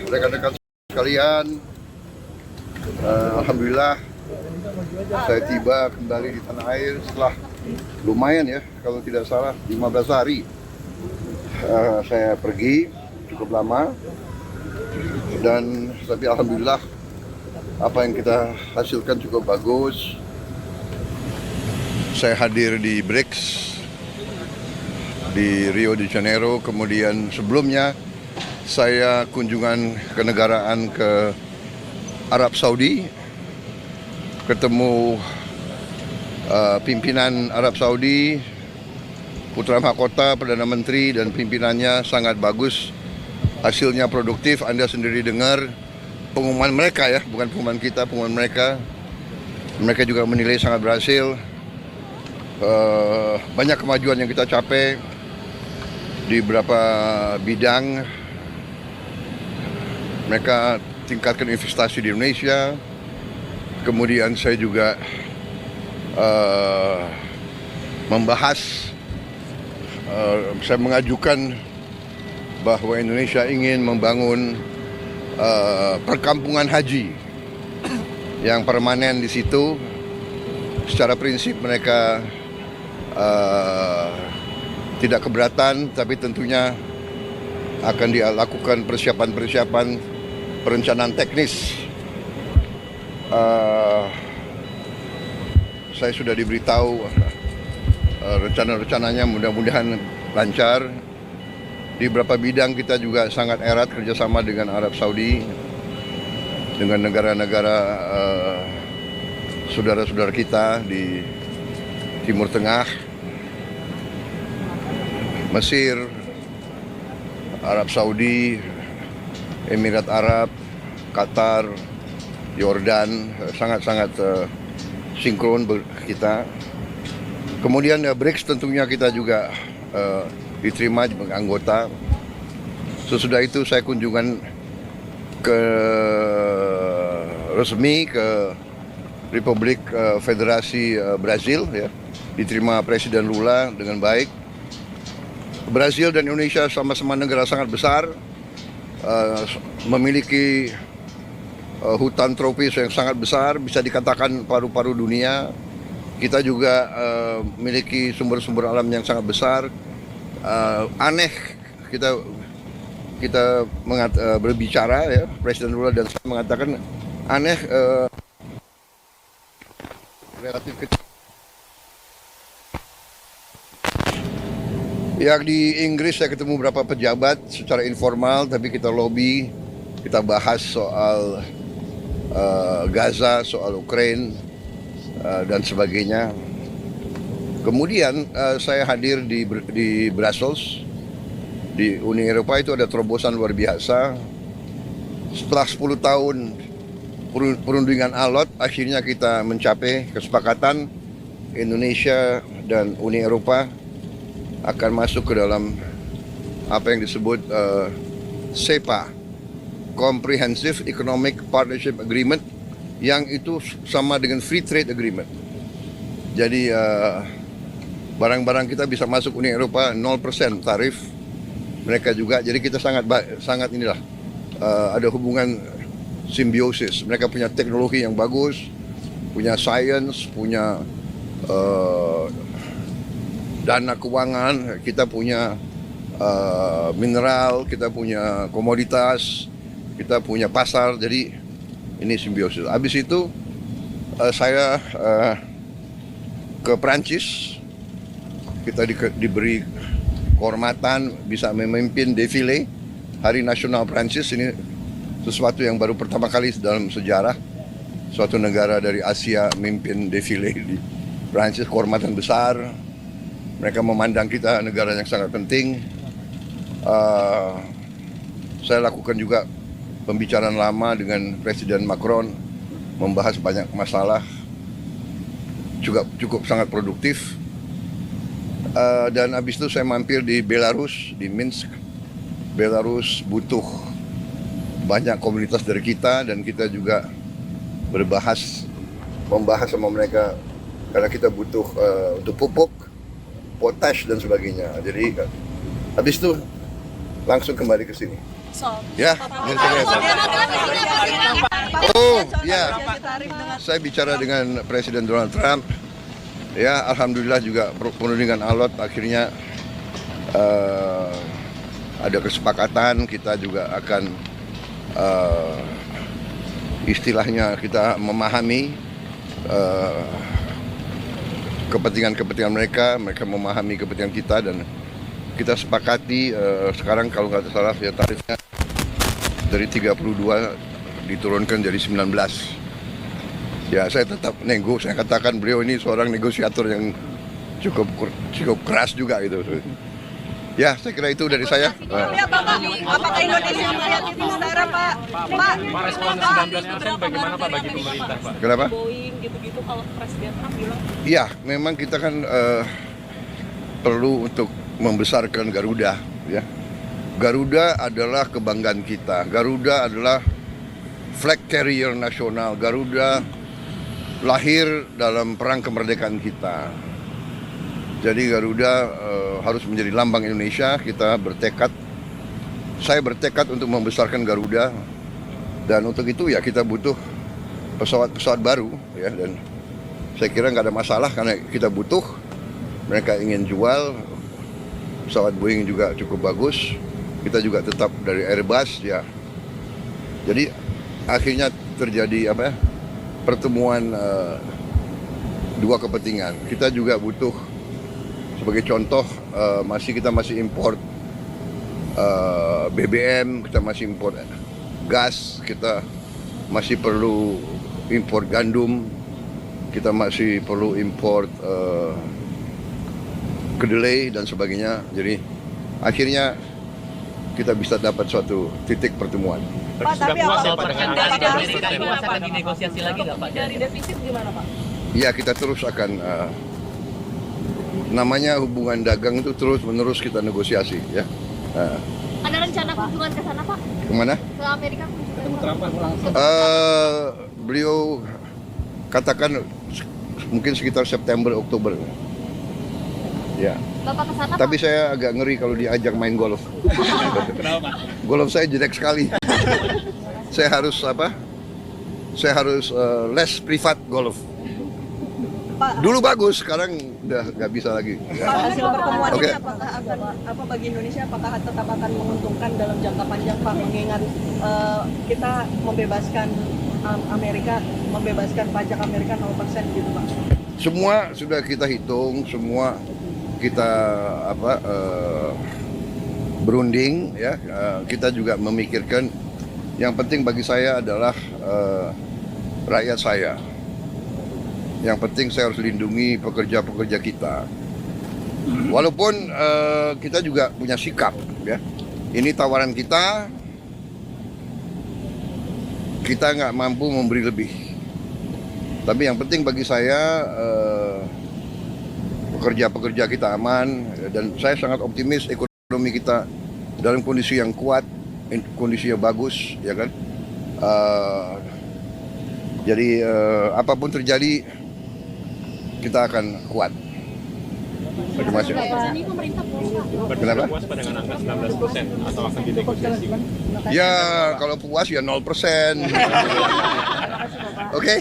rekan-rekan sekalian, alhamdulillah saya tiba kembali di tanah air setelah lumayan ya, kalau tidak salah 15 hari saya pergi cukup lama, dan tapi alhamdulillah apa yang kita hasilkan cukup bagus. Saya hadir di BRICS di Rio de Janeiro, kemudian sebelumnya saya kunjungan kenegaraan ke Arab Saudi, ketemu pimpinan Arab Saudi, Putra Mahkota, Perdana Menteri dan pimpinannya sangat bagus, hasilnya produktif. Anda sendiri dengar pengumuman mereka ya, bukan pengumuman kita, pengumuman mereka. Mereka juga menilai sangat berhasil. Banyak kemajuan yang kita capai di beberapa bidang. Mereka tingkatkan investasi di Indonesia. Kemudian saya juga membahas, saya mengajukan bahwa Indonesia ingin membangun perkampungan haji yang permanen di situ. Secara prinsip mereka tidak keberatan, tapi tentunya akan dilakukan persiapan-persiapan perencanaan teknis. Saya sudah diberitahu rencana-rencananya, mudah-mudahan lancar. Di beberapa bidang kita juga sangat erat kerjasama dengan Arab Saudi, dengan negara-negara saudara-saudara kita di Timur Tengah, Mesir, Arab Saudi, Emirat Arab, Qatar, Yordan, sangat-sangat sinkron kita. Kemudian BRICS tentunya kita juga diterima sebagai anggota. Sesudah itu saya kunjungan resmi ke Republik Federasi Brazil ya, diterima Presiden Lula dengan baik. Brazil dan Indonesia sama-sama negara sangat besar, memiliki hutan tropis yang sangat besar, bisa dikatakan paru-paru dunia. Kita juga memiliki sumber-sumber alam yang sangat besar. Aneh kita berbicara ya, Presiden Lula dan saya mengatakan aneh, relatif kecil. Yang di Inggris saya ketemu beberapa pejabat secara informal, tapi kita lobby, kita bahas soal Gaza, soal Ukraina dan sebagainya. Kemudian saya hadir di Brussels, di Uni Eropa. Itu ada terobosan luar biasa. Setelah 10 tahun perundingan alot, akhirnya kita mencapai kesepakatan Indonesia dan Uni Eropa akan masuk ke dalam apa yang disebut CEPA, Comprehensive Economic Partnership Agreement, yang itu sama dengan Free Trade Agreement. Jadi barang-barang kita bisa masuk Uni Eropa 0% tarif, mereka juga. Jadi kita sangat inilah, ada hubungan simbiosis. Mereka punya teknologi yang bagus, punya sains, punya dana keuangan, kita punya mineral, kita punya komoditas, kita punya pasar. Jadi ini simbiosis. Habis itu saya ke Prancis. Kita diberi kehormatan bisa memimpin defile Hari Nasional Prancis. Ini sesuatu yang baru pertama kali dalam sejarah suatu negara dari Asia memimpin defile di Prancis. Kehormatan besar. Mereka memandang kita negara yang sangat penting. Saya lakukan juga pembicaraan lama dengan Presiden Macron, membahas banyak masalah, juga cukup sangat produktif. Dan habis itu saya mampir di Belarus, di Minsk. Belarus butuh banyak komunitas dari kita, dan kita juga membahas sama mereka, karena kita butuh untuk pupuk, potash dan sebagainya. Jadi habis itu langsung kembali ke sini. Ya, oh ya, saya bicara dengan Presiden Donald Trump. Ya, alhamdulillah juga penundingan alot akhirnya ada kesepakatan. Kita juga akan istilahnya kita memahami kepentingan mereka memahami kepentingan kita, dan kita sepakati sekarang kalau nggak salah ya tarifnya dari 32 diturunkan jadi 19. Ya, saya tetap saya katakan beliau ini seorang negosiator yang cukup keras juga gitu. Ya, saya kira itu dari saya. Apakah Indonesia melihat itu secara Pak? Pak, respon 19% bagaimana Pak bagi pemerintah Pak? Kenapa? Boeing gitu-gitu kalau Presiden Trump bilang. Iya, memang kita kan perlu untuk membesarkan Garuda. Ya, Garuda adalah kebanggaan kita. Garuda adalah flag carrier nasional. Garuda lahir dalam perang kemerdekaan kita. Jadi Garuda harus menjadi lambang Indonesia. Kita bertekad, saya bertekad untuk membesarkan Garuda, dan untuk itu ya kita butuh pesawat-pesawat baru ya, dan saya kira nggak ada masalah karena kita butuh. Mereka ingin jual pesawat Boeing juga cukup bagus. Kita juga tetap dari Airbus ya. Jadi akhirnya terjadi apa ya? Pertemuan dua kepentingan. Kita juga butuh, sebagai contoh, kita masih import BBM, kita masih import gas, kita masih perlu import gandum, kita masih perlu import kedelai dan sebagainya. Jadi akhirnya kita bisa dapat suatu titik pertemuan. Pak, tapi apa akan dinegosiasi lagi nggak Pak? Dari defisit gimana Pak? Ya, kita terus akan namanya hubungan dagang itu terus-menerus kita negosiasi ya. Ada rencana kunjungan ke sana Pak? Kemana? Ke Amerika? Beliau katakan mungkin sekitar September Oktober. Ya. Bapak ke sana Tapi saya agak ngeri kalau diajak main golf. Kenapa? Golf saya jelek sekali. Saya harus les privat golf. Pak, Dulu bagus, sekarang udah nggak bisa lagi. Ya. Pak, hasil pertemuan Oke. ini apakah akan bagi Indonesia apakah tetap akan menguntungkan dalam jangka panjang Pak, mengingat kita membebaskan membebaskan pajak Amerika 0% gitu Pak? Semua sudah kita hitung, semua kita berunding ya. Kita juga memikirkan yang penting bagi saya adalah rakyat saya. Yang penting saya harus lindungi pekerja-pekerja kita. Walaupun kita juga punya sikap ya. Ini tawaran kita nggak mampu memberi lebih. Tapi yang penting bagi saya pekerja-pekerja kita aman, dan saya sangat optimis ekonomi kita dalam kondisi yang kuat, kondisinya bagus, ya kan. Jadi apapun terjadi kita akan kuat. Terima kasih. ini pemerintah puas. Kenapa? Puas pada dengan angka 19% atau akan dinegosiasi? Ya kalau puas ya 0%. Oke.